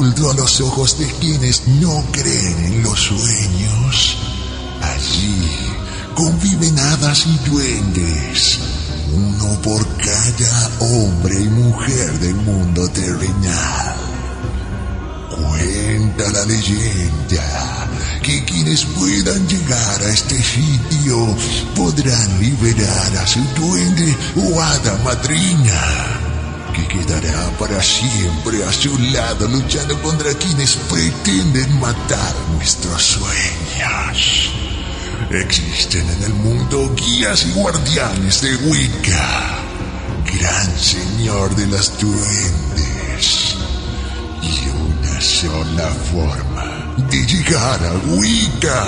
oculto a los ojos de quienes no creen en los sueños. Allí conviven hadas y duendes, uno por cada hombre y mujer del mundo terrenal. Cuenta la leyenda que quienes puedan llegar a este sitio podrán liberar a su duende o hada madrina, que quedará para siempre a su lado luchando contra quienes pretenden matar nuestros sueños. Existen en el mundo guías y guardianes de Wicca, gran señor de los duendes, y una sola forma de llegar a Wicca: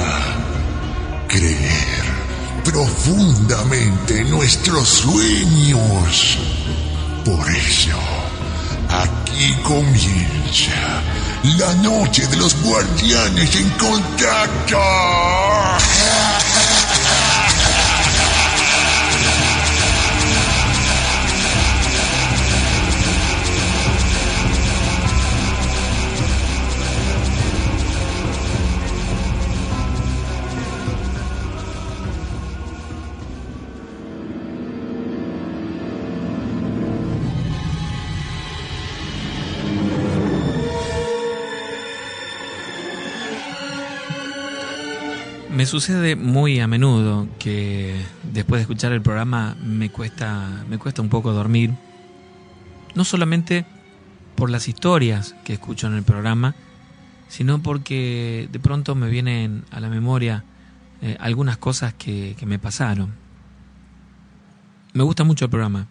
creer profundamente en nuestros sueños. Por eso, aquí comienza la noche de los guardianes en contacto. Me sucede muy a menudo que después de escuchar el programa me cuesta un poco dormir, no solamente por las historias que escucho en el programa, sino porque de pronto me vienen a la memoria algunas cosas que me pasaron. Me gusta mucho el programa,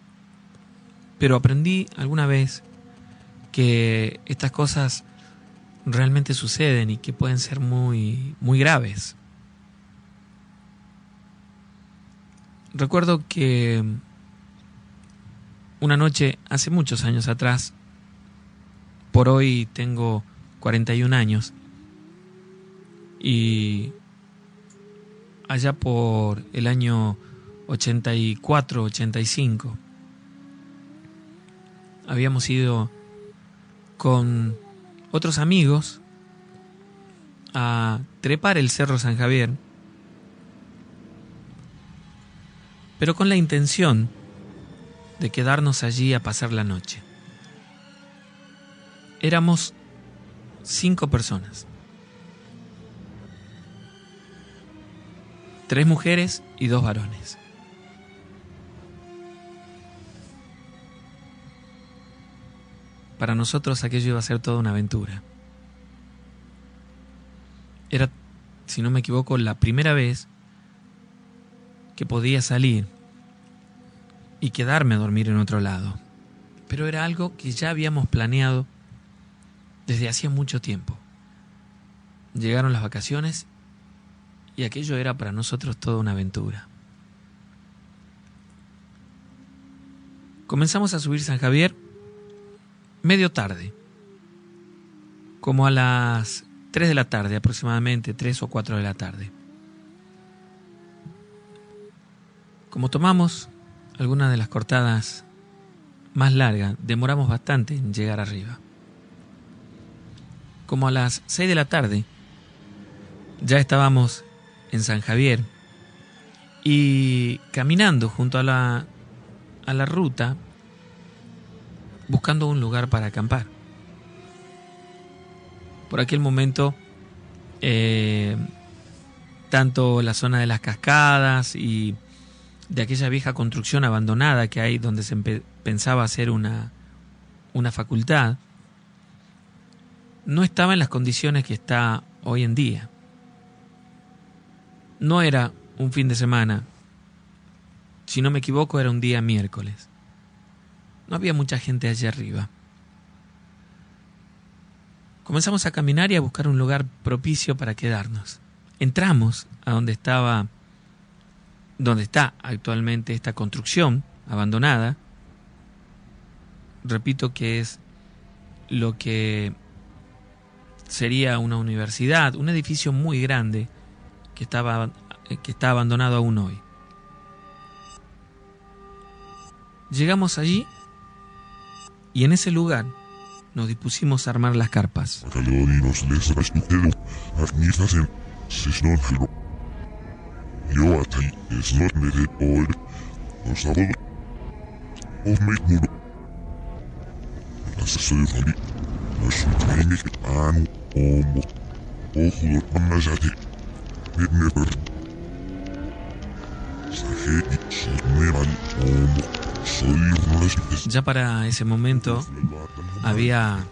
pero aprendí alguna vez que estas cosas realmente suceden y que pueden ser muy, muy graves. Recuerdo que una noche, hace muchos años atrás, por hoy tengo 41 años, y allá por el año 84, 85, habíamos ido con otros amigos a trepar el Cerro San Javier, pero con la intención de quedarnos allí a pasar la noche. Éramos 5 personas, 3 mujeres y 2 varones. Para nosotros aquello iba a ser toda una aventura. Era, si no me equivoco, la primera vez que podía salir y quedarme a dormir en otro lado. Pero era algo que ya habíamos planeado desde hacía mucho tiempo. Llegaron las vacaciones y aquello era para nosotros toda una aventura. Comenzamos a subir San Javier medio tarde, como a las 3 de la tarde aproximadamente, 3 o 4 de la tarde. Como tomamos algunas de las cortadas más largas, demoramos bastante en llegar arriba. Como a las 6 de la tarde, ya estábamos en San Javier y caminando junto a la ruta, buscando un lugar para acampar. Por aquel momento, tanto la zona de las cascadas y de aquella vieja construcción abandonada que hay donde se pensaba hacer una facultad, no estaba en las condiciones que está hoy en día. No era un fin de semana, si no me equivoco era un día miércoles. No había mucha gente allá arriba. Comenzamos a caminar y a buscar un lugar propicio para quedarnos. Entramos a donde está actualmente esta construcción abandonada. Repito que es lo que sería una universidad, un edificio muy grande que está abandonado aún hoy. Llegamos allí y en ese lugar nos dispusimos a armar las carpas. Ya para ese momento había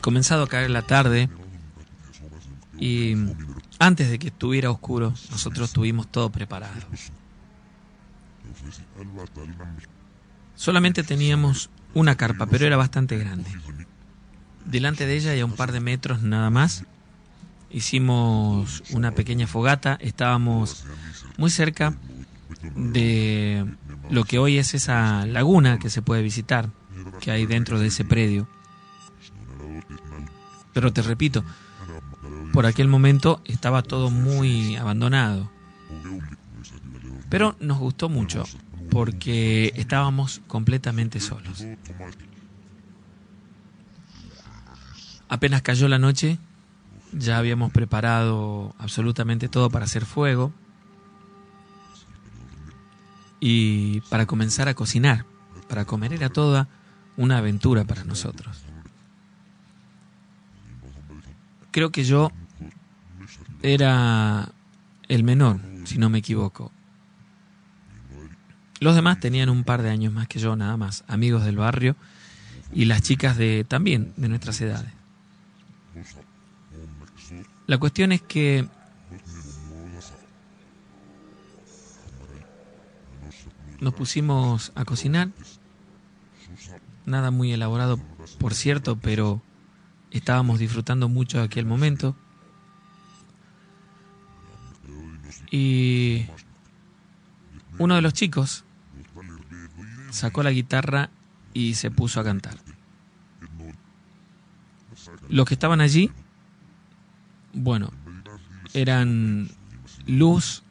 comenzado a caer la tarde y antes de que estuviera oscuro nosotros tuvimos todo preparado. Solamente teníamos una carpa, pero era bastante grande. Delante de ella y a un par de metros nada más hicimos una pequeña fogata. Estábamos muy cerca de lo que hoy es esa laguna que se puede visitar, que hay dentro de ese predio. Pero te repito, por aquel momento estaba todo muy abandonado. Pero nos gustó mucho porque estábamos completamente solos. Apenas cayó la noche, ya habíamos preparado absolutamente todo para hacer fuego y para comenzar a cocinar. Para comer era toda una aventura para nosotros. Creo que yo era el menor, si no me equivoco. Los demás tenían un par de años más que yo, nada más, amigos del barrio y las chicas también de nuestras edades. La cuestión es que nos pusimos a cocinar, nada muy elaborado, por cierto, pero estábamos disfrutando mucho de aquel momento. Y uno de los chicos sacó la guitarra y se puso a cantar. Los que estaban allí, bueno, eran Luz,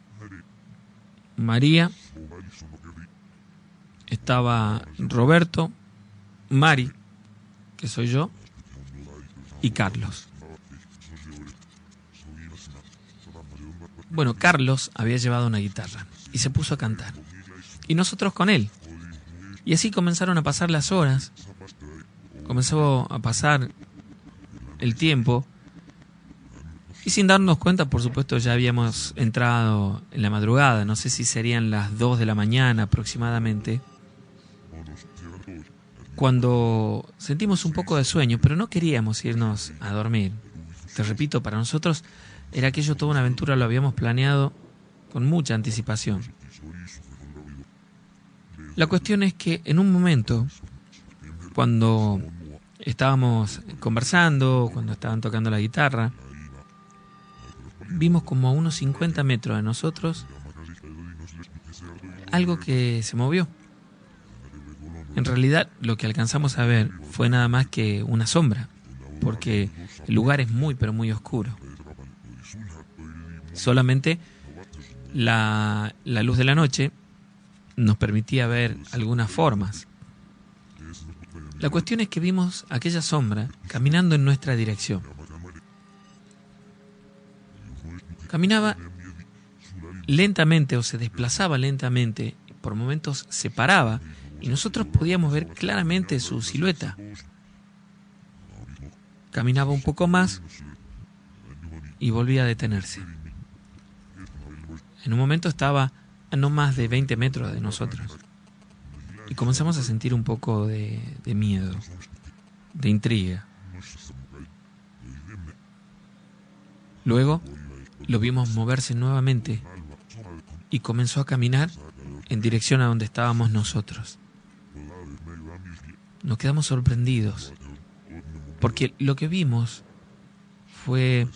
María, estaba Roberto, Mari, que soy yo, y Carlos. Bueno, Carlos había llevado una guitarra y se puso a cantar. Y nosotros con él. Y así comenzaron a pasar las horas. Comenzó a pasar el tiempo. Y sin darnos cuenta, por supuesto, ya habíamos entrado en la madrugada. No sé si serían las 2 de la mañana aproximadamente. Cuando sentimos un poco de sueño, pero no queríamos irnos a dormir. Te repito, para nosotros era aquello toda una aventura, lo habíamos planeado con mucha anticipación. La cuestión es que en un momento, cuando estábamos conversando, cuando estaban tocando la guitarra, vimos como a unos 50 metros de nosotros algo que se movió. En realidad lo que alcanzamos a ver fue nada más que una sombra, porque el lugar es muy pero muy oscuro. Solamente la luz de la noche nos permitía ver algunas formas. La cuestión es que vimos aquella sombra caminando en nuestra dirección. Caminaba lentamente o se desplazaba lentamente, por momentos se paraba y nosotros podíamos ver claramente su silueta. Caminaba un poco más y volvía a detenerse. En un momento estaba a no más de 20 metros de nosotros y comenzamos a sentir un poco de miedo, de intriga. Luego lo vimos moverse nuevamente y comenzó a caminar en dirección a donde estábamos nosotros. Nos quedamos sorprendidos porque lo que vimos fue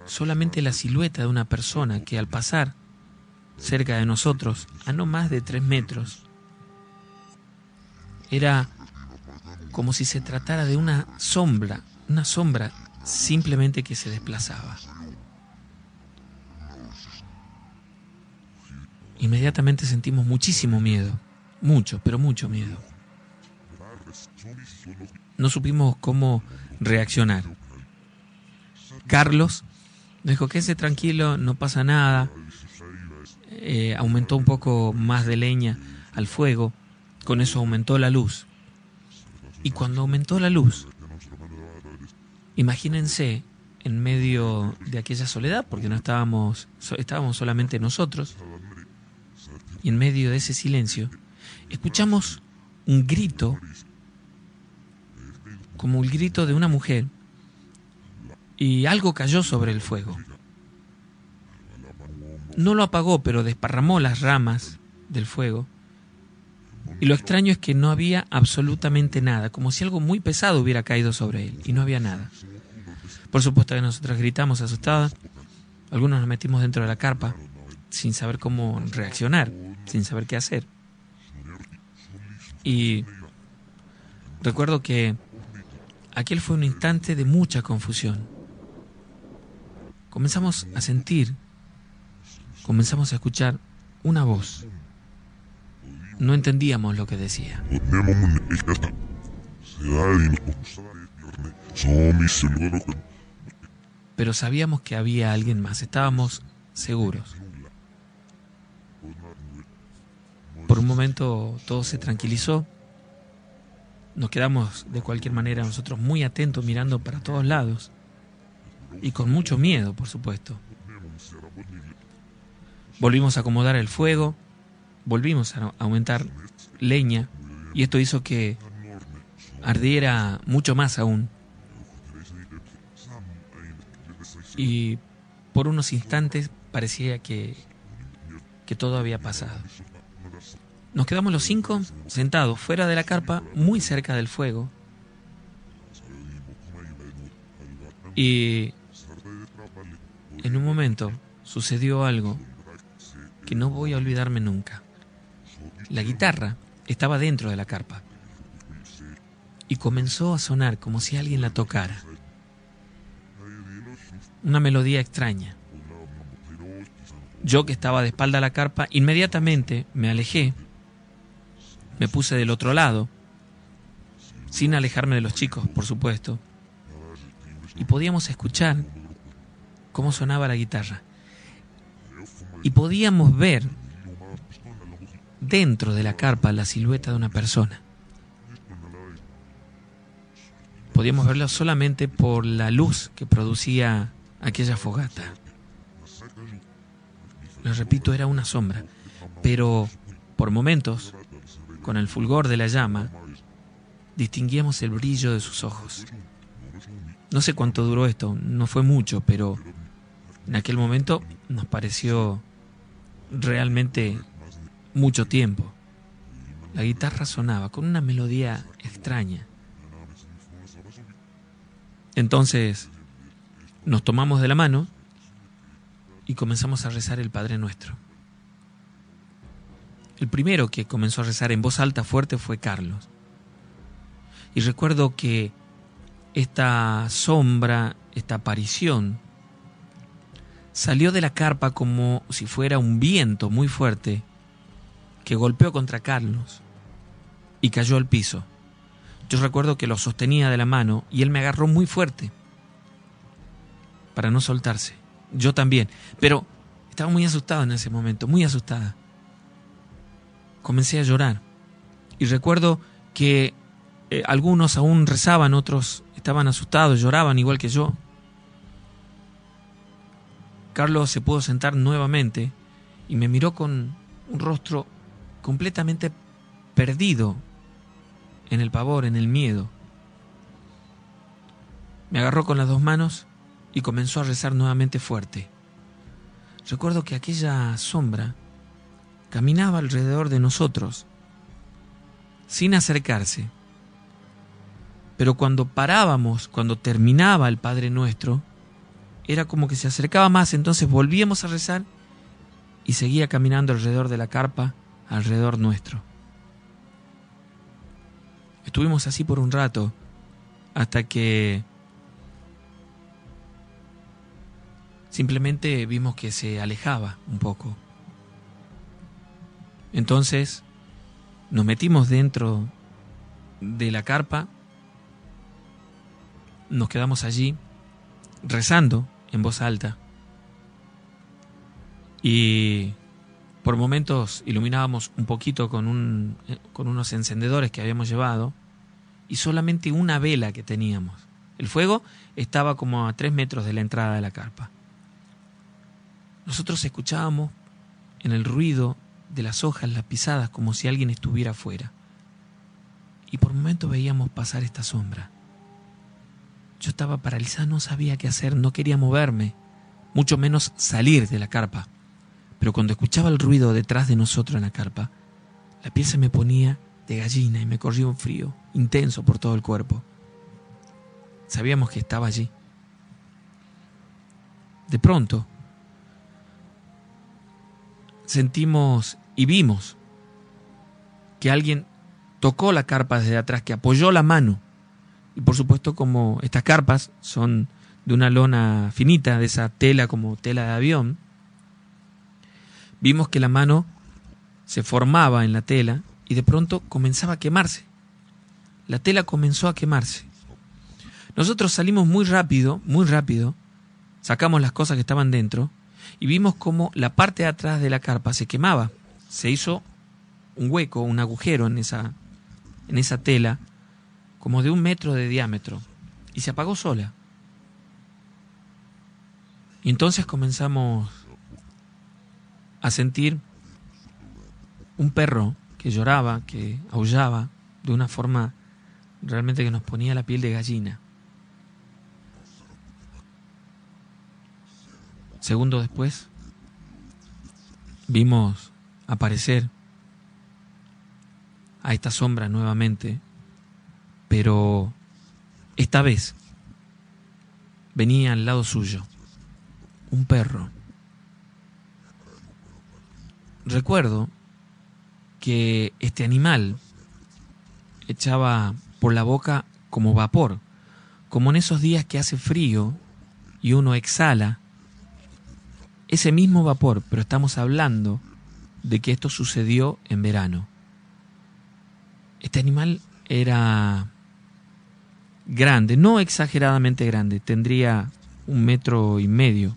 solamente la silueta de una persona que al pasar cerca de nosotros, a no más de 3 metros, era como si se tratara de una sombra simplemente que se desplazaba. Inmediatamente sentimos muchísimo miedo, mucho, pero mucho miedo. no supimos cómo reaccionar. Carlos nos dijo: quédese tranquilo, no pasa nada. Aumentó un poco más de leña al fuego, con eso aumentó la luz. Y cuando aumentó la luz, imagínense, en medio de aquella soledad, porque no estábamos solamente nosotros, y en medio de ese silencio, escuchamos un grito, como el grito de una mujer, y algo cayó sobre el fuego. No lo apagó, pero desparramó las ramas del fuego. Y lo extraño es que no había absolutamente nada, como si algo muy pesado hubiera caído sobre él, y no había nada. Por supuesto que nosotros gritamos asustadas. Algunos nos metimos dentro de la carpa sin saber cómo reaccionar, sin saber qué hacer. Y recuerdo que aquel fue un instante de mucha confusión. Comenzamos a sentir, comenzamos a escuchar una voz. No entendíamos lo que decía. Pero sabíamos que había alguien más, estábamos seguros. Por un momento todo se tranquilizó. Nos quedamos de cualquier manera nosotros muy atentos, mirando para todos lados. Y con mucho miedo, por supuesto. Volvimos a acomodar el fuego, volvimos a aumentar leña, y esto hizo que ardiera mucho más aún. Y por unos instantes parecía que todo había pasado. Nos quedamos los 5 sentados fuera de la carpa, muy cerca del fuego. Y en un momento sucedió algo que no voy a olvidarme nunca. La guitarra estaba dentro de la carpa y comenzó a sonar como si alguien la tocara. Una melodía extraña. Yo, que estaba de espalda a la carpa, inmediatamente me alejé. Me puse del otro lado, sin alejarme de los chicos, por supuesto. Y podíamos escuchar cómo sonaba la guitarra. Y podíamos ver dentro de la carpa la silueta de una persona. Podíamos verlo solamente por la luz que producía aquella fogata. Les repito, era una sombra, pero por momentos, con el fulgor de la llama, distinguíamos el brillo de sus ojos. No sé cuánto duró esto, no fue mucho, pero en aquel momento nos pareció realmente mucho tiempo. La guitarra sonaba con una melodía extraña. Entonces nos tomamos de la mano y comenzamos a rezar el Padre Nuestro. El primero que comenzó a rezar en voz alta fuerte fue Carlos. Y recuerdo que esta sombra, esta aparición, salió de la carpa como si fuera un viento muy fuerte que golpeó contra Carlos y cayó al piso. Yo recuerdo que lo sostenía de la mano y él me agarró muy fuerte para no soltarse. Yo también, pero estaba muy asustado en ese momento, muy asustada. Comencé a llorar y recuerdo que algunos aún rezaban, otros estaban asustados, lloraban igual que yo. Carlos se pudo sentar nuevamente y me miró con un rostro completamente perdido en el pavor, en el miedo. Me agarró con las 2 manos y comenzó a rezar nuevamente fuerte. Recuerdo que aquella sombra caminaba alrededor de nosotros, sin acercarse. Pero cuando parábamos, cuando terminaba el Padre Nuestro, era como que se acercaba más, entonces volvíamos a rezar y seguía caminando alrededor de la carpa, alrededor nuestro. Estuvimos así por un rato, hasta que simplemente vimos que se alejaba un poco. Entonces nos metimos dentro de la carpa, nos quedamos allí rezando en voz alta y por momentos iluminábamos un poquito con unos encendedores que habíamos llevado y solamente una vela que teníamos. El fuego estaba como a 3 metros de la entrada de la carpa. Nosotros escuchábamos en el ruido de las hojas, las pisadas, como si alguien estuviera afuera. Y por momentos veíamos pasar esta sombra. Yo estaba paralizado, no sabía qué hacer, no quería moverme, mucho menos salir de la carpa. Pero cuando escuchaba el ruido detrás de nosotros en la carpa, la piel se me ponía de gallina y me corría un frío intenso por todo el cuerpo. Sabíamos que estaba allí. De pronto, sentimos y vimos que alguien tocó la carpa desde atrás, que apoyó la mano. Y por supuesto, como estas carpas son de una lona finita, de esa tela como tela de avión, vimos que la mano se formaba en la tela y de pronto comenzaba a quemarse. La tela comenzó a quemarse. Nosotros salimos muy rápido, sacamos las cosas que estaban dentro y vimos cómo la parte de atrás de la carpa se quemaba. Se hizo un hueco, un agujero en esa tela, como de 1 metro de diámetro, y se apagó sola. Y entonces comenzamos a sentir un perro que lloraba, que aullaba de una forma realmente que nos ponía la piel de gallina. Segundos después, vimos aparecer a esta sombra nuevamente, pero esta vez venía al lado suyo un perro. Recuerdo que este animal echaba por la boca como vapor, como en esos días que hace frío y uno exhala ese mismo vapor, pero estamos hablando de que esto sucedió en verano. Este animal era grande, no exageradamente grande, tendría 1,5 metros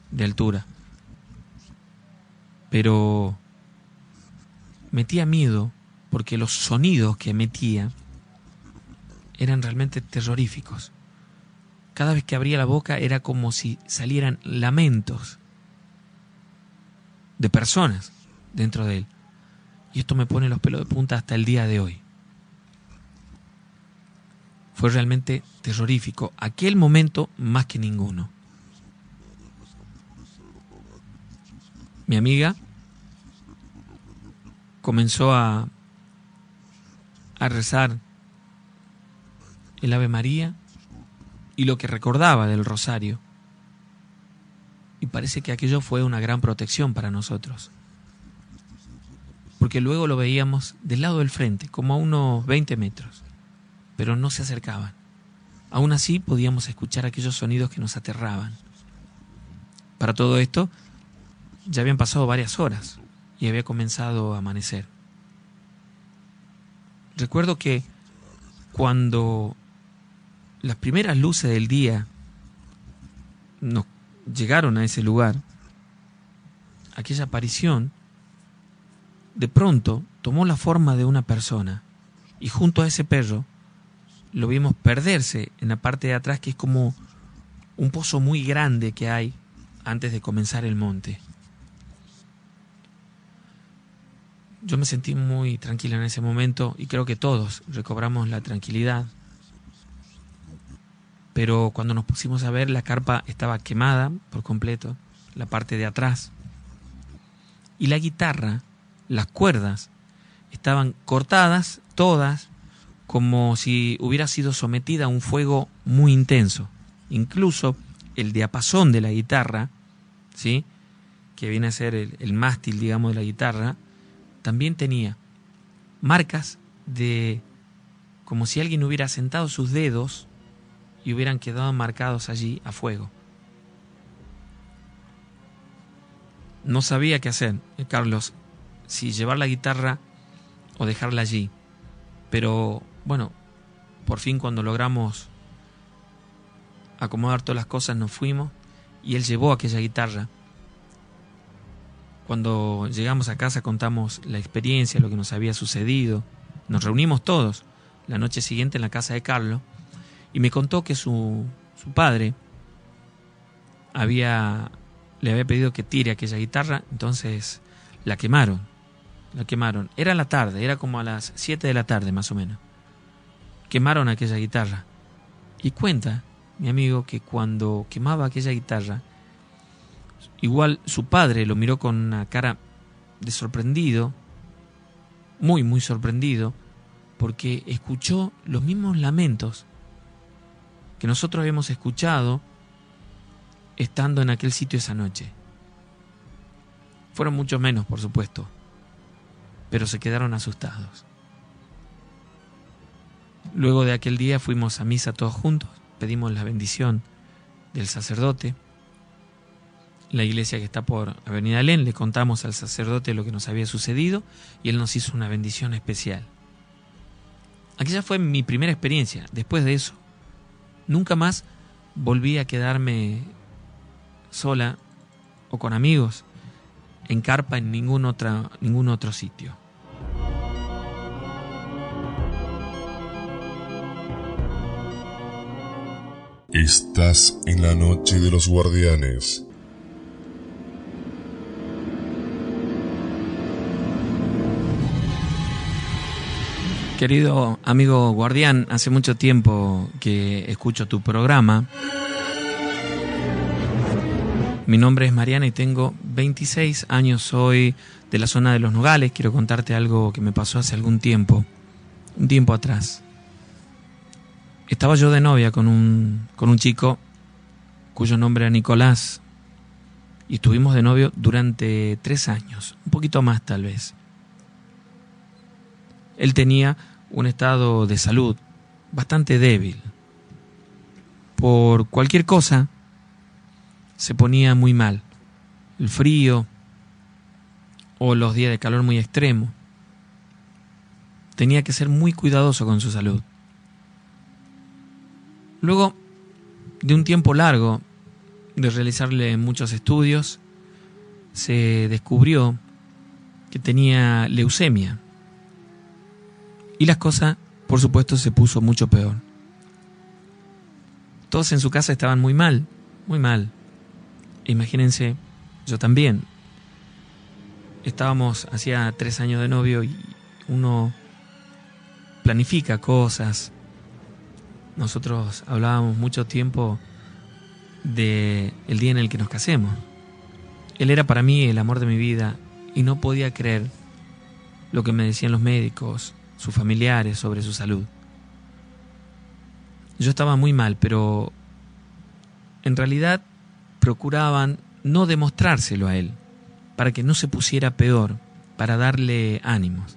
de altura, pero metía miedo porque los sonidos que emitía eran realmente terroríficos. Cada vez que abría la boca era como si salieran lamentos de personas dentro de él. Y esto me pone los pelos de punta hasta el día de hoy. Fue realmente terrorífico. Aquel momento más que ninguno. Mi amiga comenzó a rezar el Ave María y lo que recordaba del rosario. Y parece que aquello fue una gran protección para nosotros. Porque luego lo veíamos del lado del frente, como a unos 20 metros. Pero no se acercaban. Aún así podíamos escuchar aquellos sonidos que nos aterraban. Para todo esto, ya habían pasado varias horas y había comenzado a amanecer. Recuerdo que cuando las primeras luces del día nos llegaron a ese lugar, aquella aparición de pronto tomó la forma de una persona y junto a ese perro lo vimos perderse en la parte de atrás, que es como un pozo muy grande que hay antes de comenzar el monte. Yo me sentí muy tranquila en ese momento y creo que todos recobramos la tranquilidad. Pero cuando nos pusimos a ver, la carpa estaba quemada por completo, la parte de atrás. Y la guitarra, las cuerdas, estaban cortadas todas, como si hubiera sido sometida a un fuego muy intenso. Incluso el diapasón de la guitarra, ¿sí?, que viene a ser el mástil, digamos, de la guitarra, también tenía marcas de como si alguien hubiera sentado sus dedos y hubieran quedado marcados allí a fuego. No sabía qué hacer, Carlos, si llevar la guitarra o dejarla allí, pero bueno, por fin cuando logramos acomodar todas las cosas nos fuimos y él llevó aquella guitarra. Cuando llegamos a casa contamos la experiencia, lo que nos había sucedido. Nos reunimos todos la noche siguiente en la casa de Carlos y me contó que su padre le había pedido que tire aquella guitarra, entonces la quemaron. Era la tarde, era como a las 7 de la tarde más o menos. Quemaron aquella guitarra. Y cuenta mi amigo que cuando quemaba aquella guitarra, igual su padre lo miró con una cara de sorprendido, muy, muy sorprendido, porque escuchó los mismos lamentos que nosotros habíamos escuchado estando en aquel sitio esa noche. Fueron mucho menos, por supuesto, pero se quedaron asustados. Luego de aquel día fuimos a misa todos juntos, pedimos la bendición del sacerdote. La iglesia que está por Avenida Alén, le contamos al sacerdote lo que nos había sucedido y él nos hizo una bendición especial. Aquella fue mi primera experiencia. Después de eso, nunca más volví a quedarme sola o con amigos en carpa en ningún otro sitio. Estás en la noche de los guardianes. Querido amigo guardián, hace mucho tiempo que escucho tu programa. Mi nombre es Mariana y tengo 26 años, soy de la zona de Los Nogales. Quiero contarte algo que me pasó hace algún tiempo, un tiempo atrás. Estaba yo de novia con un chico cuyo nombre era Nicolás y estuvimos de novio durante 3 años, un poquito más tal vez. Él tenía un estado de salud bastante débil. Por cualquier cosa se ponía muy mal. El frío o los días de calor muy extremo. Tenía que ser muy cuidadoso con su salud. Luego de un tiempo largo de realizarle muchos estudios, se descubrió que tenía leucemia. Y las cosas, por supuesto, se puso mucho peor. Todos en su casa estaban muy mal, muy mal. Imagínense, yo también. Estábamos hacía 3 años de novio y uno planifica cosas. Nosotros hablábamos mucho tiempo del día en el que nos casemos. Él era para mí el amor de mi vida y no podía creer lo que me decían los médicos, sus familiares sobre su salud. Yo estaba muy mal, pero en realidad procuraban no demostrárselo a él, para que no se pusiera peor, para darle ánimos.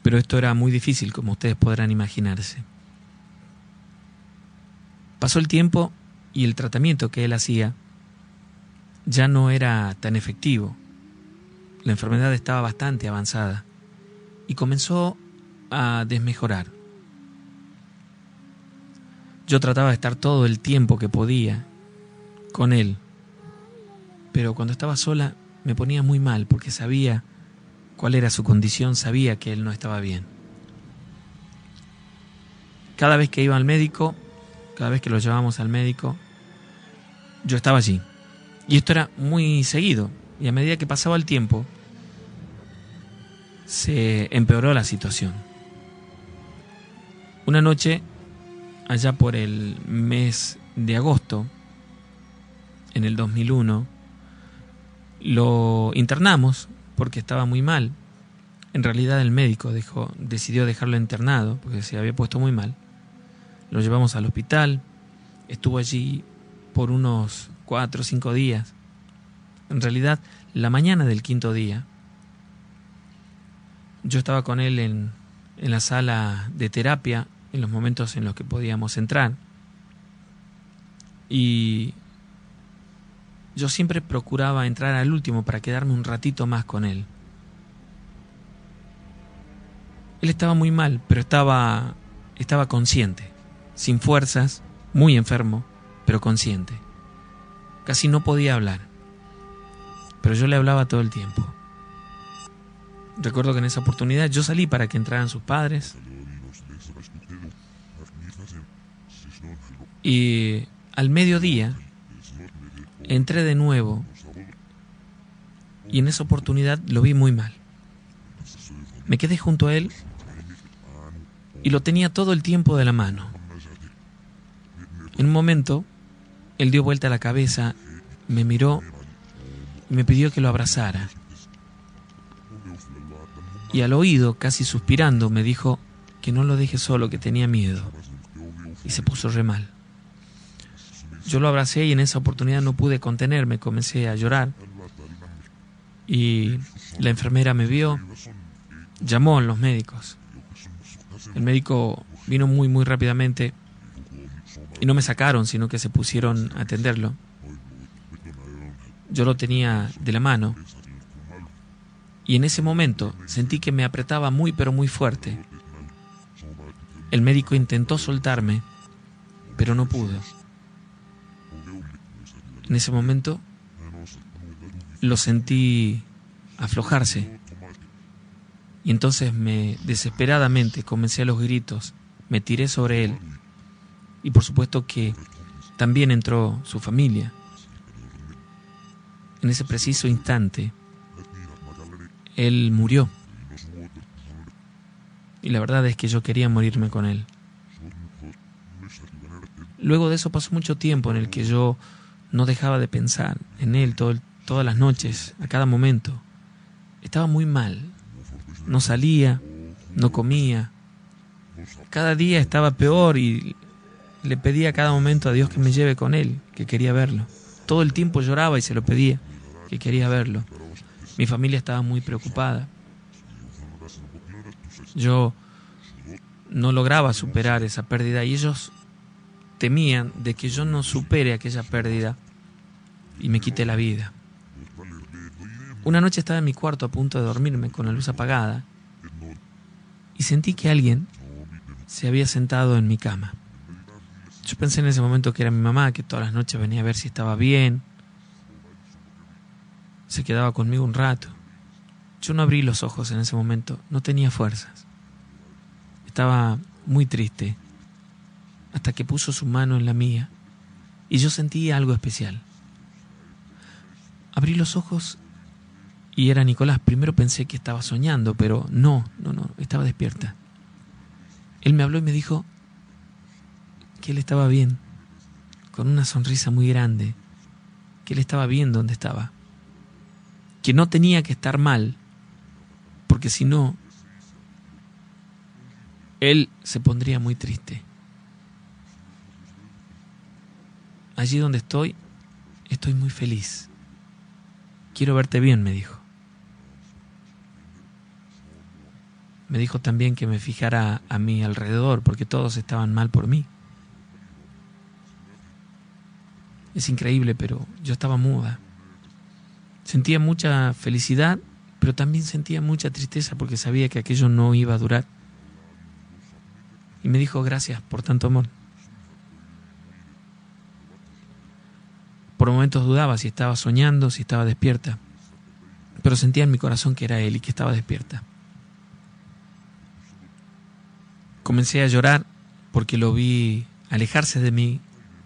Pero esto era muy difícil, como ustedes podrán imaginarse. Pasó el tiempo y el tratamiento que él hacía ya no era tan efectivo. La enfermedad estaba bastante avanzada y comenzó a desmejorar. Yo trataba de estar todo el tiempo que podía con él, pero cuando estaba sola me ponía muy mal porque sabía cuál era su condición, sabía que él no estaba bien. Cada vez que iba al médico, cada vez que lo llevábamos al médico, yo estaba allí. Y esto era muy seguido. Y a medida que pasaba el tiempo, se empeoró la situación. Una noche, allá por el mes de agosto, en el 2001, lo internamos porque estaba muy mal. En realidad el médico decidió dejarlo internado porque se había puesto muy mal. Lo llevamos al hospital, estuvo allí por unos 4 o 5 días. En realidad, la mañana del 5.º día, yo estaba con él en la sala de terapia, en los momentos en los que podíamos entrar. Y yo siempre procuraba entrar al último para quedarme un ratito más con él. Él estaba muy mal, pero estaba consciente, sin fuerzas, muy enfermo, pero consciente. Casi no podía hablar, pero yo le hablaba todo el tiempo. Recuerdo que en esa oportunidad yo salí para que entraran sus padres y al mediodía entré de nuevo y en esa oportunidad lo vi muy mal. Me quedé junto a él y lo tenía todo el tiempo de la mano. En un momento, él dio vuelta la cabeza, me miró y me pidió que lo abrazara. Y al oído, casi suspirando, me dijo que no lo deje solo, que tenía miedo. Y se puso re mal. Yo lo abracé y en esa oportunidad no pude contenerme, comencé a llorar. Y la enfermera me vio, llamó a los médicos. El médico vino muy rápidamente y no me sacaron, sino que se pusieron a atenderlo. Yo lo tenía de la mano y en ese momento sentí que me apretaba pero muy fuerte. El médico intentó soltarme, pero no pudo. En ese momento lo sentí aflojarse y entonces desesperadamente comencé a los gritos, me tiré sobre él y por supuesto que también entró su familia. En ese preciso instante él murió y la verdad es que yo quería morirme con él. Luego de eso pasó mucho tiempo en el que yo no dejaba de pensar en él todas las noches, a cada momento. Estaba muy mal. No salía, no comía. Cada día estaba peor y le pedía a cada momento a Dios que me lleve con él, que quería verlo. Todo el tiempo lloraba y se lo pedía, que quería verlo. Mi familia estaba muy preocupada. Yo no lograba superar esa pérdida y ellos temían de que yo no supere aquella pérdida y me quite la vida. Una noche estaba en mi cuarto a punto de dormirme con la luz apagada y sentí que alguien se había sentado en mi cama. Yo pensé en ese momento que era mi mamá, que todas las noches venía a ver si estaba bien. Se quedaba conmigo un rato. Yo no abrí los ojos en ese momento, no tenía fuerzas. Estaba muy triste hasta que puso su mano en la mía y yo sentí algo especial. Abrí los ojos y era Nicolás. Primero pensé que estaba soñando, pero no, estaba despierta. Él me habló y me dijo que él estaba bien, con una sonrisa muy grande, que él estaba bien donde estaba, que no tenía que estar mal, porque si no, él se pondría muy triste. Allí donde estoy muy feliz. Quiero verte bien, me dijo. Me dijo también que me fijara a mi alrededor, porque todos estaban mal por mí. Es increíble, pero yo estaba muda. Sentía mucha felicidad, pero también sentía mucha tristeza porque sabía que aquello no iba a durar. Y me dijo gracias por tanto amor. Por momentos dudaba si estaba soñando, si estaba despierta, pero sentía en mi corazón que era él y que estaba despierta. Comencé a llorar porque lo vi alejarse de mí,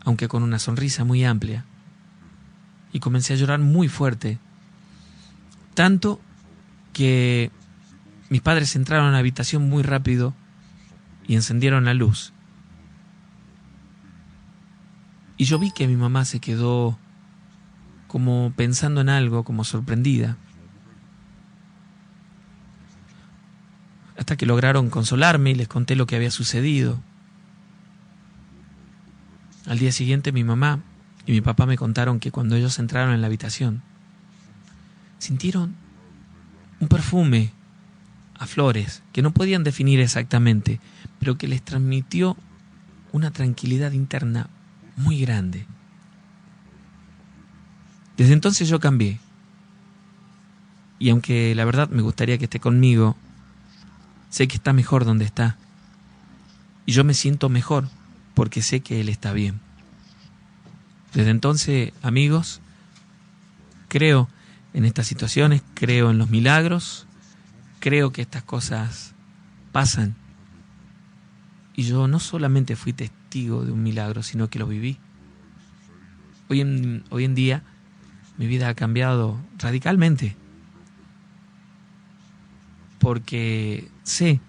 aunque con una sonrisa muy amplia, y comencé a llorar muy fuerte, tanto que mis padres entraron a la habitación muy rápido y encendieron la luz. Y yo vi que mi mamá se quedó como pensando en algo, como sorprendida. Hasta que lograron consolarme y les conté lo que había sucedido. Al día siguiente mi mamá y mi papá me contaron que cuando ellos entraron en la habitación, sintieron un perfume a flores que no podían definir exactamente, pero que les transmitió una tranquilidad interna muy grande. Desde entonces yo cambié. Y aunque la verdad me gustaría que esté conmigo, sé que está mejor donde está. Y yo me siento mejor porque sé que Él está bien. Desde entonces, amigos, creo en estas situaciones, creo en los milagros, creo que estas cosas pasan. Y yo no solamente fui testigo de un milagro, sino que lo viví. Hoy en día mi vida ha cambiado radicalmente. Porque sé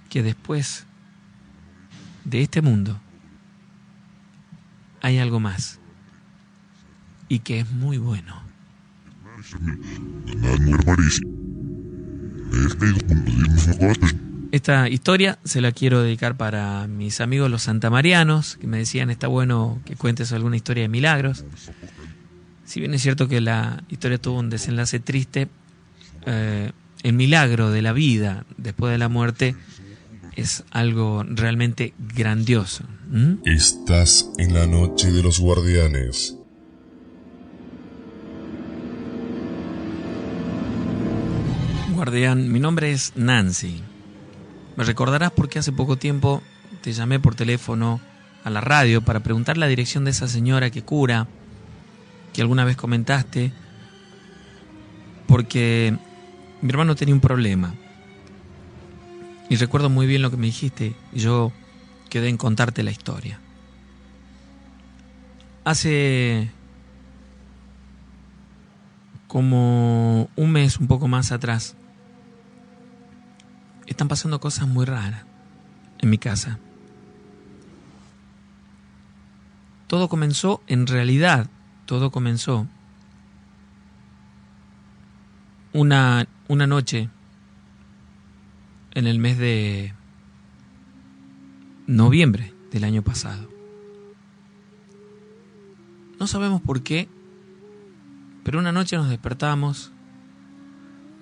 que después de este mundo hay algo más. Y que es muy bueno. Esta historia se la quiero dedicar para mis amigos los santamarianos, que me decían, está bueno que cuentes alguna historia de milagros. Si bien es cierto que la historia tuvo un desenlace triste, el milagro de la vida después de la muerte es algo realmente grandioso. Estás en la noche de los guardianes. Guardián, mi nombre es Nancy. Me recordarás porque hace poco tiempo te llamé por teléfono a la radio para preguntar la dirección de esa señora que cura, que alguna vez comentaste, porque mi hermano tenía un problema. Y recuerdo muy bien lo que me dijiste, y yo quedé en contarte la historia. Hace como un mes, un poco más atrás, están pasando cosas muy raras en mi casa. Todo comenzó una noche en el mes de noviembre del año pasado. No sabemos por qué, pero una noche nos despertamos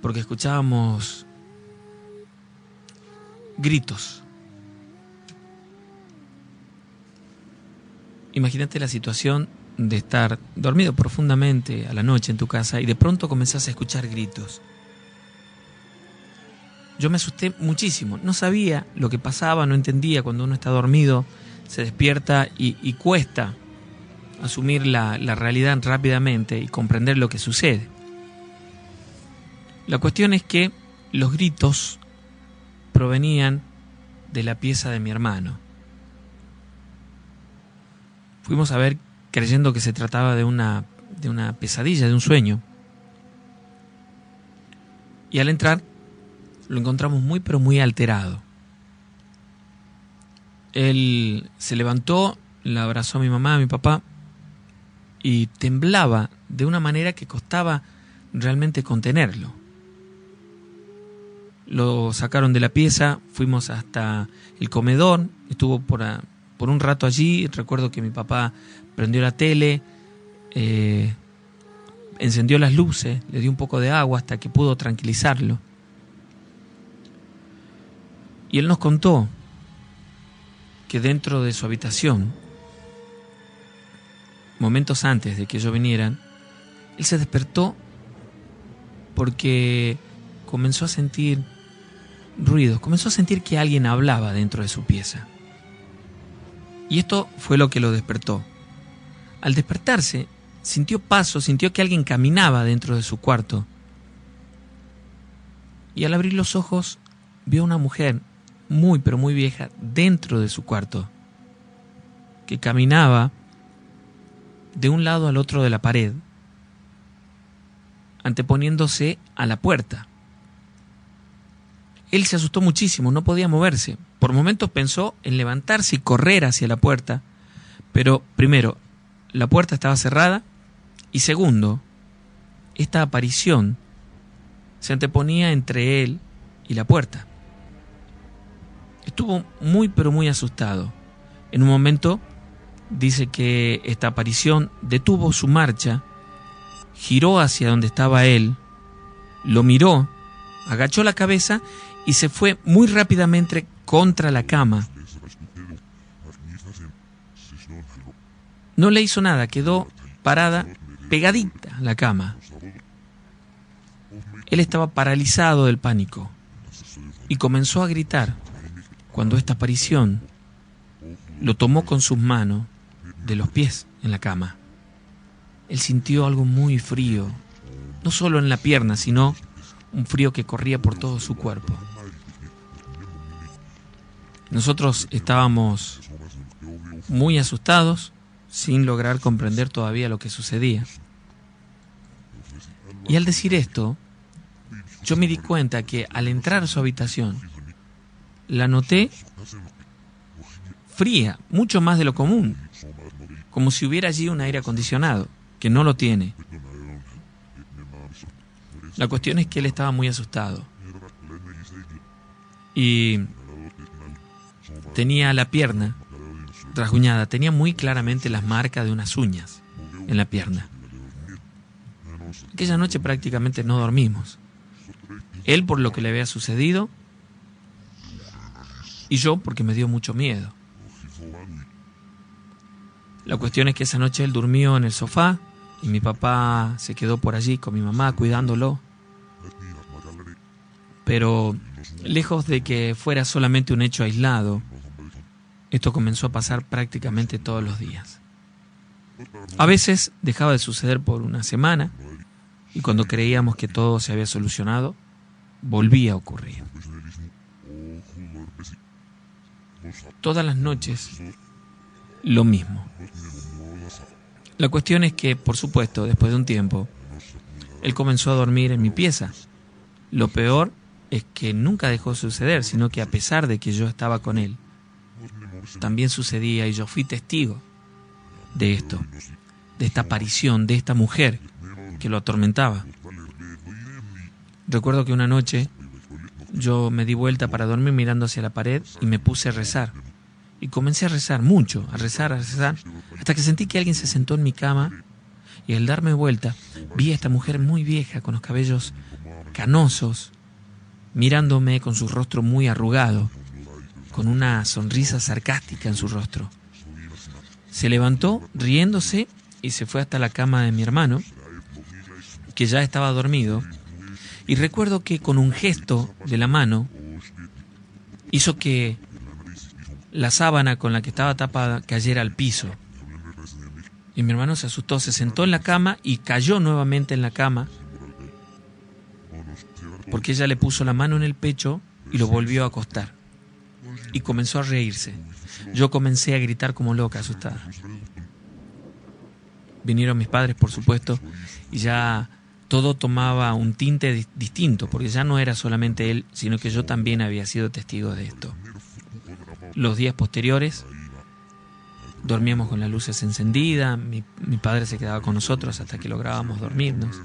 porque escuchábamos gritos. Imagínate la situación de estar dormido profundamente a la noche en tu casa y de pronto comenzás a escuchar gritos. Yo me asusté muchísimo, no sabía lo que pasaba, no entendía. Cuando uno está dormido se despierta y cuesta asumir la realidad rápidamente y comprender lo que sucede. La cuestión es que los gritos provenían de la pieza de mi hermano. Fuimos a ver creyendo que se trataba de una pesadilla, de un sueño. Y al entrar lo encontramos muy pero muy alterado. Él se levantó, le abrazó a mi mamá, a mi papá, y temblaba de una manera que costaba realmente contenerlo. Lo sacaron de la pieza, fuimos hasta el comedor, estuvo por un rato allí. Recuerdo que mi papá prendió la tele, encendió las luces, le dio un poco de agua hasta que pudo tranquilizarlo. Y él nos contó que dentro de su habitación, momentos antes de que ellos vinieran, él se despertó porque comenzó a sentir ruidos, comenzó a sentir que alguien hablaba dentro de su pieza. Y esto fue lo que lo despertó. Al despertarse, sintió pasos, sintió que alguien caminaba dentro de su cuarto. Y al abrir los ojos, vio a una mujer muy pero muy vieja dentro de su cuarto, que caminaba de un lado al otro de la pared, anteponiéndose a la puerta. Él se asustó muchísimo, no podía moverse. Por momentos pensó en levantarse y correr hacia la puerta, pero primero, la puerta estaba cerrada, y segundo, esta aparición se anteponía entre él y la puerta. Estuvo muy pero muy asustado. En un momento dice que esta aparición detuvo su marcha, giró hacia donde estaba él, lo miró, agachó la cabeza y se fue muy rápidamente contra la cama. No le hizo nada, quedó parada, pegadita a la cama. Él estaba paralizado del pánico. y comenzó a gritar cuando esta aparición lo tomó con sus manos de los pies en la cama. Él sintió algo muy frío, no solo en la pierna, sino un frío que corría por todo su cuerpo. Nosotros estábamos muy asustados, sin lograr comprender todavía lo que sucedía. Y al decir esto, yo me di cuenta que al entrar a su habitación, la noté fría, mucho más de lo común, como si hubiera allí un aire acondicionado, que no lo tiene. La cuestión es que él estaba muy asustado y tenía la pierna rasguñada, tenía muy claramente las marcas de unas uñas en la pierna. Aquella noche prácticamente no dormimos. Él por lo que le había sucedido y yo porque me dio mucho miedo. La cuestión es que esa noche él durmió en el sofá y mi papá se quedó por allí con mi mamá cuidándolo. Pero lejos de que fuera solamente un hecho aislado, esto comenzó a pasar prácticamente todos los días. A veces dejaba de suceder por una semana y cuando creíamos que todo se había solucionado, volvía a ocurrir. Todas las noches, lo mismo. La cuestión es que, por supuesto, después de un tiempo, él comenzó a dormir en mi pieza. Lo peor es que nunca dejó de suceder, sino que a pesar de que yo estaba con él, también sucedía y yo fui testigo de esto, de esta aparición, de esta mujer que lo atormentaba. Recuerdo que una noche yo me di vuelta para dormir mirando hacia la pared y me puse a rezar. Y comencé a rezar mucho, a rezar, hasta que sentí que alguien se sentó en mi cama y al darme vuelta vi a esta mujer muy vieja con los cabellos canosos, mirándome con su rostro muy arrugado, con una sonrisa sarcástica en su rostro. Se levantó riéndose y se fue hasta la cama de mi hermano, que ya estaba dormido, y recuerdo que con un gesto de la mano hizo que la sábana con la que estaba tapada cayera al piso. Y mi hermano se asustó, se sentó en la cama y cayó nuevamente en la cama, porque ella le puso la mano en el pecho y lo volvió a acostar. Y comenzó a reírse. Yo comencé a gritar como loca, asustada. Vinieron mis padres, por supuesto, y ya todo tomaba un tinte distinto, porque ya no era solamente él, sino que yo también había sido testigo de esto. Los días posteriores dormíamos con las luces encendidas, mi padre se quedaba con nosotros hasta que lográbamos dormirnos.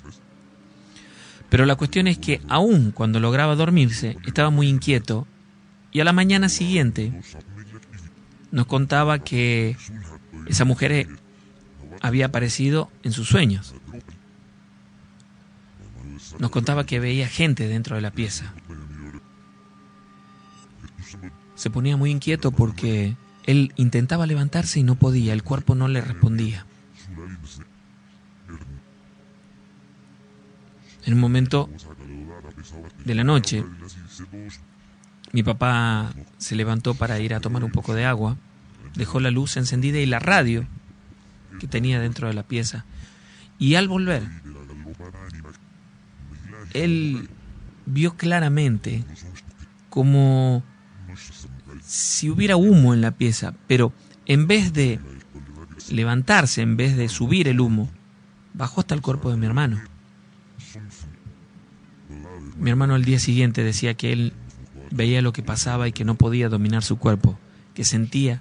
Pero la cuestión es que aún cuando lograba dormirse, estaba muy inquieto y a la mañana siguiente nos contaba que esa mujer había aparecido en sus sueños. Nos contaba que veía gente dentro de la pieza. Se ponía muy inquieto porque él intentaba levantarse y no podía, el cuerpo no le respondía. En un momento de la noche, mi papá se levantó para ir a tomar un poco de agua, dejó la luz encendida y la radio que tenía dentro de la pieza. Y al volver, él vio claramente como si hubiera humo en la pieza, pero en vez de levantarse, en vez de subir el humo, bajó hasta el cuerpo de mi hermano. Mi hermano al día siguiente decía que él veía lo que pasaba y que no podía dominar su cuerpo, que sentía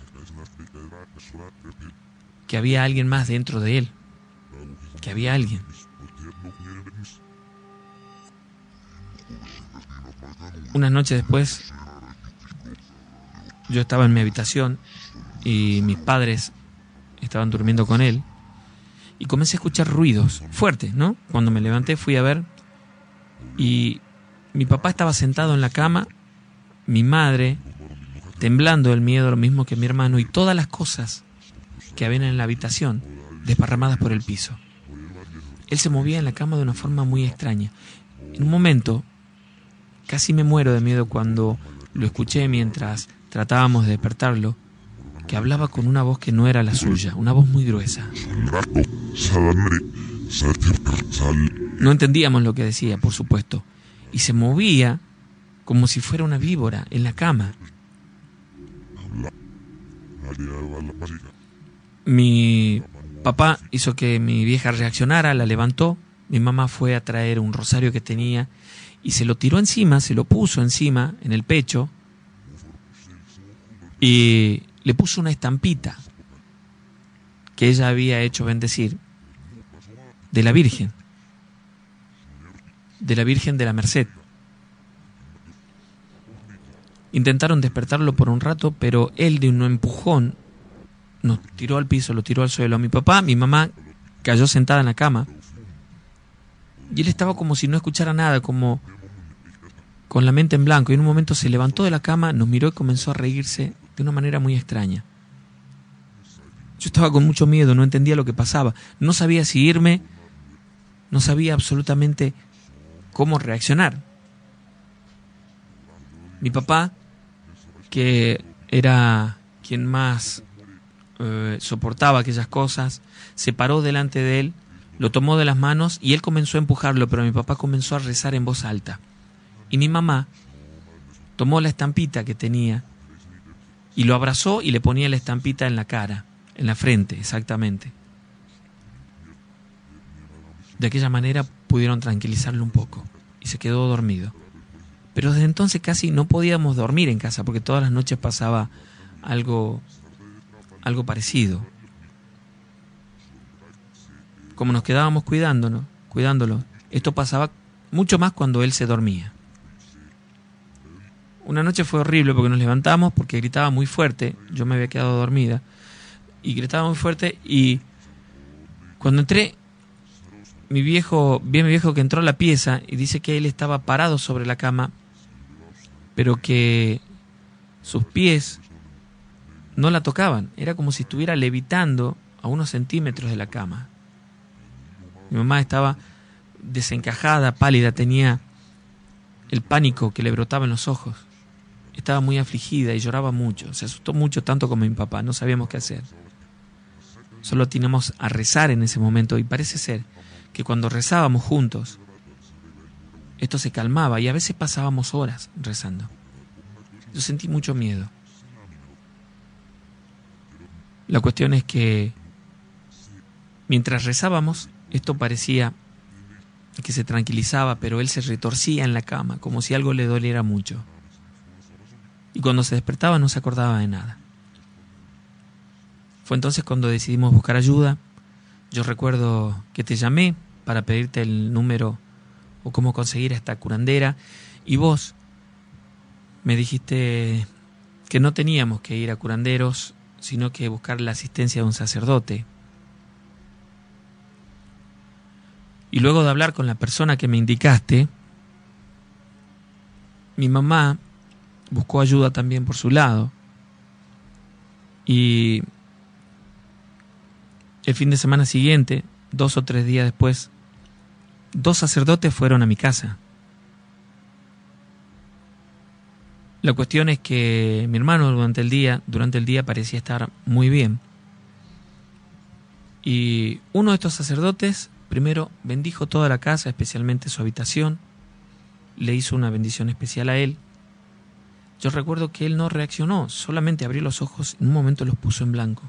que había alguien más dentro de él, que había alguien. Unas noches después, yo estaba en mi habitación y mis padres estaban durmiendo con él y comencé a escuchar ruidos fuertes, ¿no? Cuando me levanté fui a ver y mi papá estaba sentado en la cama, mi madre temblando del miedo, lo mismo que mi hermano, y todas las cosas que habían en la habitación desparramadas por el piso. Él se movía en la cama de una forma muy extraña. En un momento casi me muero de miedo cuando lo escuché mientras tratábamos de despertarlo, que hablaba con una voz que no era la suya, una voz muy gruesa. No entendíamos lo que decía, por supuesto, y se movía como si fuera una víbora en la cama. Mi papá hizo que mi vieja reaccionara, la levantó. Mi mamá fue a traer un rosario que tenía y se lo tiró encima, se lo puso encima, en el pecho, y le puso una estampita que ella había hecho bendecir de la Virgen de la Merced. Intentaron despertarlo por un rato, pero él de un empujón nos tiró al piso, lo tiró al suelo. Mi mamá cayó sentada en la cama y él estaba como si no escuchara nada, como con la mente en blanco, y en un momento se levantó de la cama, nos miró y comenzó a reírse de una manera muy extraña. Yo estaba con mucho miedo, no entendía lo que pasaba, no sabía si irme, no sabía absolutamente cómo reaccionar. Mi papá, que era quien más soportaba aquellas cosas, se paró delante de él, lo tomó de las manos y él comenzó a empujarlo, pero mi papá comenzó a rezar en voz alta. Y mi mamá tomó la estampita que tenía y lo abrazó y le ponía la estampita en la cara, en la frente, exactamente. De aquella manera pudieron tranquilizarlo un poco y se quedó dormido. Pero desde entonces casi no podíamos dormir en casa porque todas las noches pasaba algo parecido. Como nos quedábamos cuidándolo, esto pasaba mucho más cuando él se dormía. Una noche fue horrible porque nos levantamos porque gritaba muy fuerte. Yo me había quedado dormida y gritaba muy fuerte, y cuando entré, vi a mi viejo que entró a la pieza y dice que él estaba parado sobre la cama, pero que sus pies no la tocaban. Era como si estuviera levitando a unos centímetros de la cama. Mi mamá estaba desencajada, pálida, tenía el pánico que le brotaba en los ojos. Estaba muy afligida y lloraba mucho. Se asustó mucho, tanto como mi papá. No sabíamos qué hacer. Solo teníamos a rezar en ese momento, y parece ser que cuando rezábamos juntos, esto se calmaba y a veces pasábamos horas rezando. Yo sentí mucho miedo. La cuestión es que mientras rezábamos, esto parecía que se tranquilizaba, pero él se retorcía en la cama, como si algo le doliera mucho. Y cuando se despertaba no se acordaba de nada. Fue entonces cuando decidimos buscar ayuda. Yo recuerdo que te llamé para pedirte el número o cómo conseguir a esta curandera, y vos me dijiste que no teníamos que ir a curanderos, sino que buscar la asistencia de un sacerdote. Y luego de hablar con la persona que me indicaste, mi mamá buscó ayuda también por su lado. Y el fin de semana siguiente, 2 o 3 días después, 2 sacerdotes fueron a mi casa. La cuestión es que mi hermano durante el día parecía estar muy bien. Y uno de estos sacerdotes primero bendijo toda la casa, especialmente su habitación. Le hizo una bendición especial a él. Yo recuerdo que él no reaccionó, solamente abrió los ojos, en un momento los puso en blanco.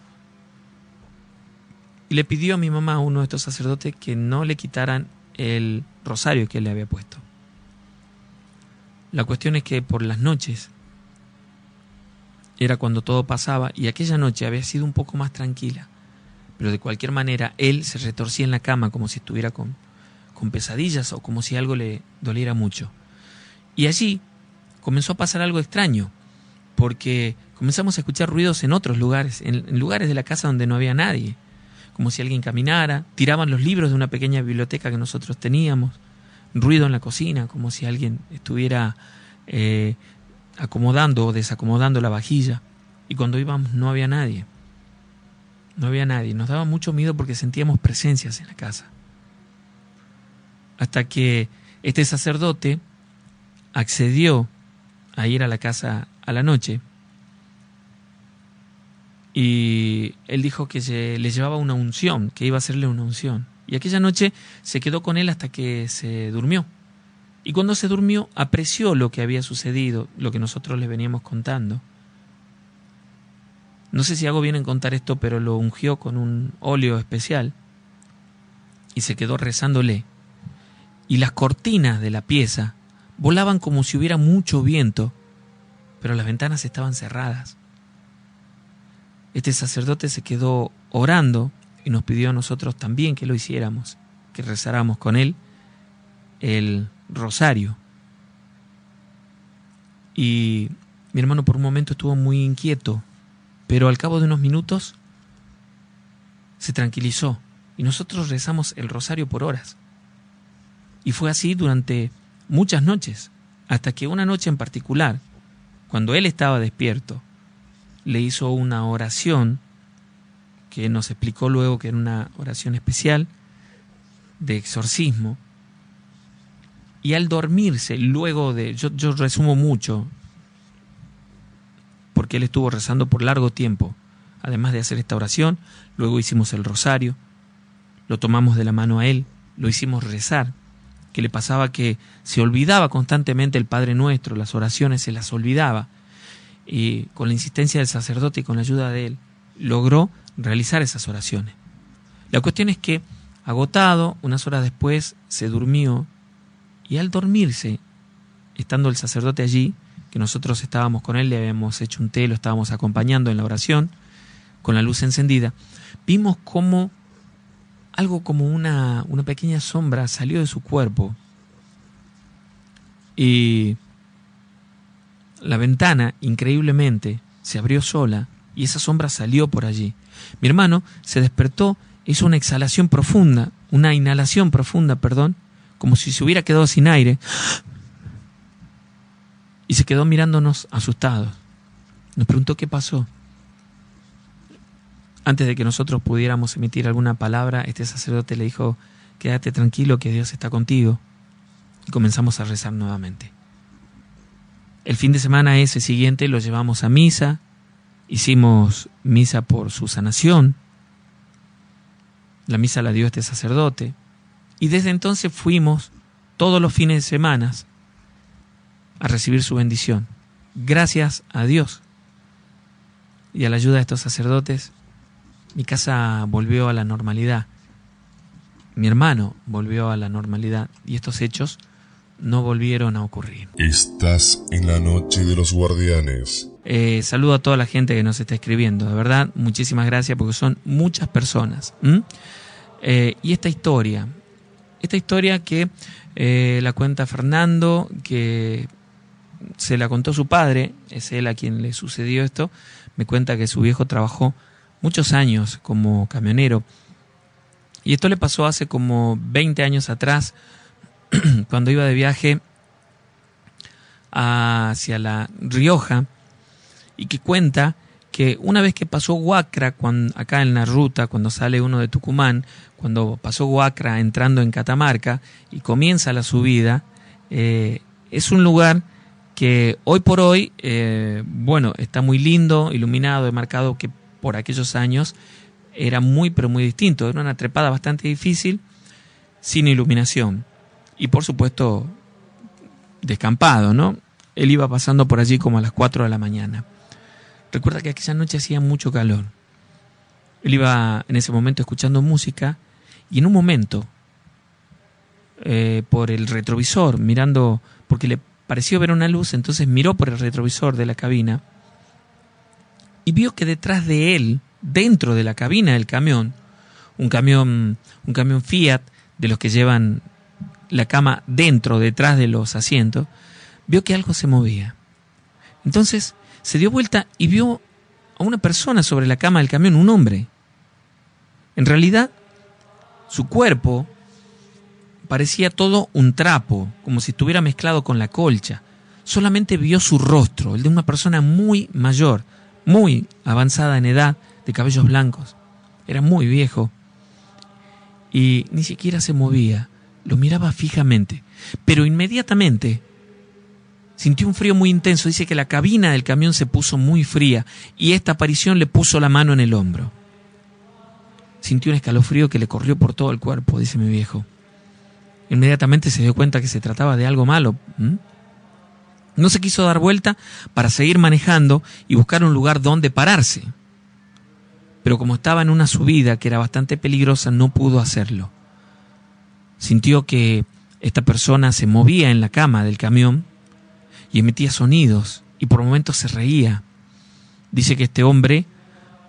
Y le pidió a mi mamá, a uno de estos sacerdotes, que no le quitaran el rosario que él le había puesto. La cuestión es que por las noches era cuando todo pasaba, y aquella noche había sido un poco más tranquila, pero de cualquier manera él se retorcía en la cama como si estuviera con pesadillas o como si algo le doliera mucho. Y allí comenzó a pasar algo extraño, porque comenzamos a escuchar ruidos en otros lugares, en lugares de la casa donde no había nadie, como si alguien caminara, tiraban los libros de una pequeña biblioteca que nosotros teníamos, ruido en la cocina, como si alguien estuviera acomodando o desacomodando la vajilla, y cuando íbamos no había nadie. No había nadie. Nos daba mucho miedo porque sentíamos presencias en la casa. Hasta que este sacerdote accedió a ir a la casa a la noche y él dijo que le llevaba una unción, que iba a hacerle una unción. Y aquella noche se quedó con él hasta que se durmió. Y cuando se durmió, apreció lo que había sucedido, lo que nosotros le veníamos contando. No sé si hago bien en contar esto, pero lo ungió con un óleo especial y se quedó rezándole. Y las cortinas de la pieza volaban como si hubiera mucho viento, pero las ventanas estaban cerradas. Este sacerdote se quedó orando y nos pidió a nosotros también que lo hiciéramos, que rezáramos con él el rosario. Y mi hermano por un momento estuvo muy inquieto, pero al cabo de unos minutos se tranquilizó y nosotros rezamos el rosario por horas. Y fue así durante muchas noches, hasta que una noche en particular, cuando él estaba despierto, le hizo una oración que nos explicó luego que era una oración especial de exorcismo. Y al dormirse, luego de... Yo resumo mucho, porque él estuvo rezando por largo tiempo. Además de hacer esta oración, luego hicimos el rosario, lo tomamos de la mano a él, lo hicimos rezar. Que le pasaba que se olvidaba constantemente el Padre Nuestro, las oraciones se las olvidaba. Y con la insistencia del sacerdote y con la ayuda de él, logró realizar esas oraciones. La cuestión es que, agotado, unas horas después se durmió, y al dormirse, estando el sacerdote allí, que nosotros estábamos con él, le habíamos hecho un té, lo estábamos acompañando en la oración, con la luz encendida, vimos como algo como una pequeña sombra salió de su cuerpo, y la ventana, increíblemente, se abrió sola y esa sombra salió por allí. Mi hermano se despertó, hizo una inhalación profunda, como si se hubiera quedado sin aire, y se quedó mirándonos asustados. Nos preguntó qué pasó. Antes de que nosotros pudiéramos emitir alguna palabra, este sacerdote le dijo: quédate tranquilo, que Dios está contigo. Y comenzamos a rezar nuevamente. El fin de semana ese siguiente lo llevamos a misa, hicimos misa por su sanación, la misa la dio este sacerdote, y desde entonces fuimos todos los fines de semana a recibir su bendición. Gracias a Dios y a la ayuda de estos sacerdotes, mi casa volvió a la normalidad, mi hermano volvió a la normalidad y estos hechos no volvieron a ocurrir. Estás en la noche de los guardianes. Saludo a toda la gente que nos está escribiendo, de verdad, muchísimas gracias porque son muchas personas. Y esta historia que la cuenta Fernando, que se la contó su padre, es él a quien le sucedió esto, me cuenta que su viejo trabajó muchos años como camionero y esto le pasó hace como 20 años atrás, cuando iba de viaje hacia La Rioja, y que cuenta que una vez que pasó Huacra, acá en la ruta, cuando sale uno de Tucumán, cuando pasó Huacra entrando en Catamarca y comienza la subida, es un lugar que hoy por hoy, está muy lindo, iluminado, marcado, que por aquellos años era muy pero muy distinto. Era una trepada bastante difícil, sin iluminación. Y por supuesto, descampado, ¿no? Él iba pasando por allí como a las 4 de la mañana. Recuerda que aquella noche hacía mucho calor. Él iba en ese momento escuchando música y en un momento, por el retrovisor, mirando, porque le pareció ver una luz, entonces miró por el retrovisor de la cabina y vio que detrás de él, dentro de la cabina del camión, un camión Fiat, de los que llevan la cama detrás de los asientos, vio que algo se movía. Entonces se dio vuelta y vio a una persona sobre la cama del camión, un hombre. En realidad, su cuerpo parecía todo un trapo, como si estuviera mezclado con la colcha. Solamente vio su rostro, el de una persona muy mayor, muy avanzada en edad, de cabellos blancos. Era muy viejo y ni siquiera se movía. Lo miraba fijamente, pero inmediatamente sintió un frío muy intenso. Dice que la cabina del camión se puso muy fría y esta aparición le puso la mano en el hombro. Sintió un escalofrío que le corrió por todo el cuerpo, dice mi viejo. Inmediatamente se dio cuenta que se trataba de algo malo. No se quiso dar vuelta para seguir manejando y buscar un lugar donde pararse. Pero como estaba en una subida que era bastante peligrosa, no pudo hacerlo. Sintió que esta persona se movía en la cama del camión y emitía sonidos y por momentos se reía. Dice que este hombre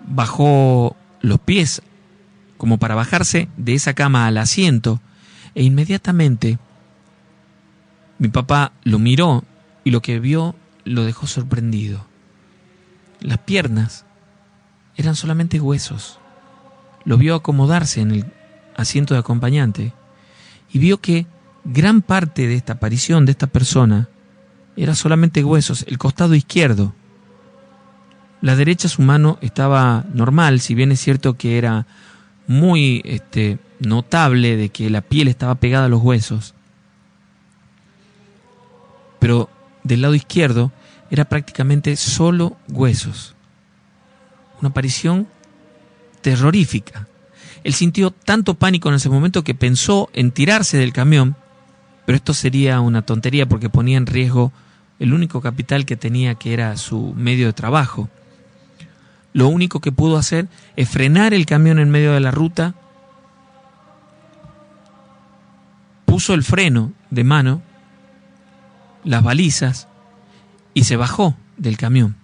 bajó los pies como para bajarse de esa cama al asiento e inmediatamente mi papá lo miró y lo que vio lo dejó sorprendido. Las piernas eran solamente huesos. Lo vio acomodarse en el asiento de acompañante y vio que gran parte de esta aparición de esta persona era solamente huesos, el costado izquierdo. La derecha, su mano estaba normal, si bien es cierto que era muy notable de que la piel estaba pegada a los huesos. Pero del lado izquierdo era prácticamente solo huesos. Una aparición terrorífica. Él sintió tanto pánico en ese momento que pensó en tirarse del camión, pero esto sería una tontería porque ponía en riesgo el único capital que tenía, que era su medio de trabajo. Lo único que pudo hacer es frenar el camión en medio de la ruta, puso el freno de mano, las balizas y se bajó del camión.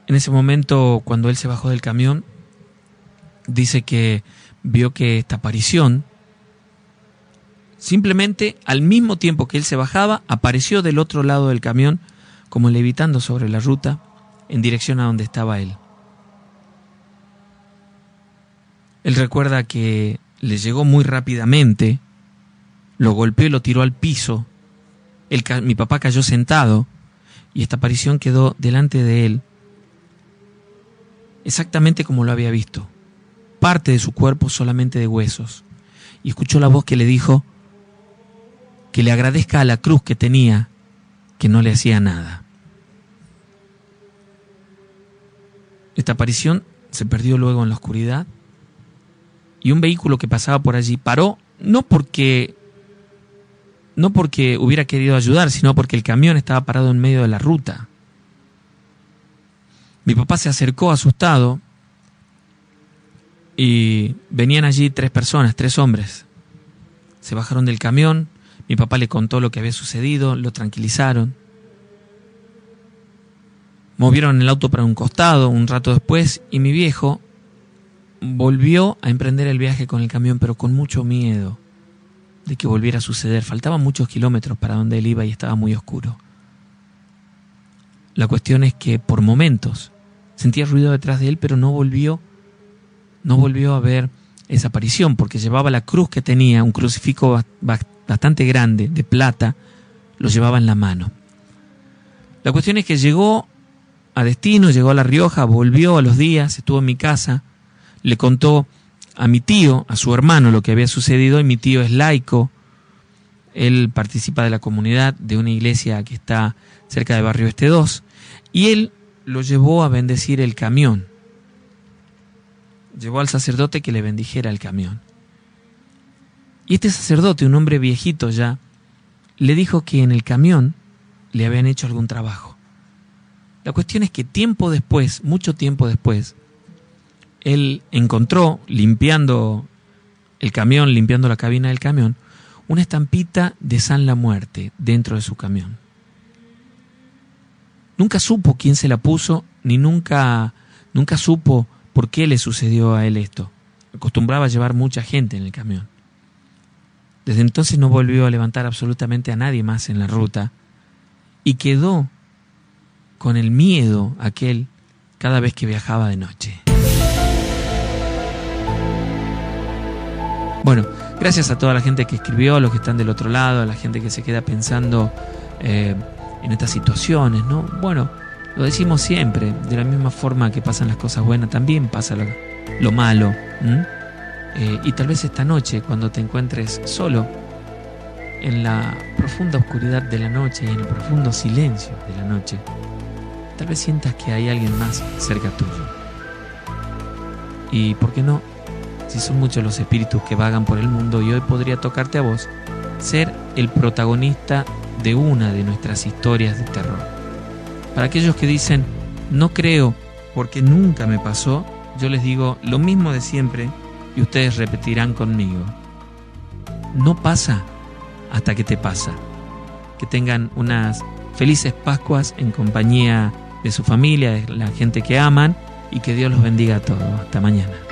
En ese momento, cuando él se bajó del camión, dice que vio que esta aparición, simplemente al mismo tiempo que él se bajaba, apareció del otro lado del camión, como levitando sobre la ruta, en dirección a donde estaba él. Él recuerda que le llegó muy rápidamente, lo golpeó y lo tiró al piso. Mi papá cayó sentado y esta aparición quedó delante de él, exactamente como lo había visto. Parte de su cuerpo solamente de huesos. Y escuchó la voz que le dijo que le agradezca a la cruz que tenía, que no le hacía nada. Esta aparición se perdió luego en la oscuridad y un vehículo que pasaba por allí paró, no porque hubiera querido ayudar, sino porque el camión estaba parado en medio de la ruta. Mi papá se acercó asustado y venían allí 3 personas, 3 hombres. Se bajaron del camión, mi papá le contó lo que había sucedido, lo tranquilizaron. Movieron el auto para un costado un rato después y mi viejo volvió a emprender el viaje con el camión, pero con mucho miedo de que volviera a suceder. Faltaban muchos kilómetros para donde él iba y estaba muy oscuro. La cuestión es que por momentos sentía ruido detrás de él, pero no volvió a ver esa aparición, porque llevaba la cruz que tenía, un crucifijo bastante grande, de plata, lo llevaba en la mano. La cuestión es que llegó a destino, llegó a La Rioja, volvió a los días, estuvo en mi casa, le contó a mi tío, a su hermano, lo que había sucedido, y mi tío es laico, él participa de la comunidad de una iglesia que está cerca de Barrio Este 2, y él lo llevó a bendecir el camión. Llevó al sacerdote que le bendijera el camión. Y este sacerdote, un hombre viejito ya, le dijo que en el camión le habían hecho algún trabajo. La cuestión es que tiempo después, mucho tiempo después, él encontró, limpiando el camión, limpiando la cabina del camión, una estampita de San La Muerte dentro de su camión. Nunca supo quién se la puso, ni nunca supo por qué le sucedió a él esto. Acostumbraba a llevar mucha gente en el camión. Desde entonces no volvió a levantar absolutamente a nadie más en la ruta y quedó con el miedo aquel cada vez que viajaba de noche. Bueno, gracias a toda la gente que escribió, a los que están del otro lado, a la gente que se queda pensando en estas situaciones, ¿no? Bueno, lo decimos siempre, de la misma forma que pasan las cosas buenas, también pasa lo malo. Y tal vez esta noche, cuando te encuentres solo, en la profunda oscuridad de la noche y en el profundo silencio de la noche, tal vez sientas que hay alguien más cerca tuyo. Y ¿por qué no? Si son muchos los espíritus que vagan por el mundo y hoy podría tocarte a vos ser el protagonista de una de nuestras historias de terror. Para aquellos que dicen, no creo porque nunca me pasó, yo les digo lo mismo de siempre y ustedes repetirán conmigo. No pasa hasta que te pasa. Que tengan unas felices Pascuas en compañía de su familia, de la gente que aman, y que Dios los bendiga a todos. Hasta mañana.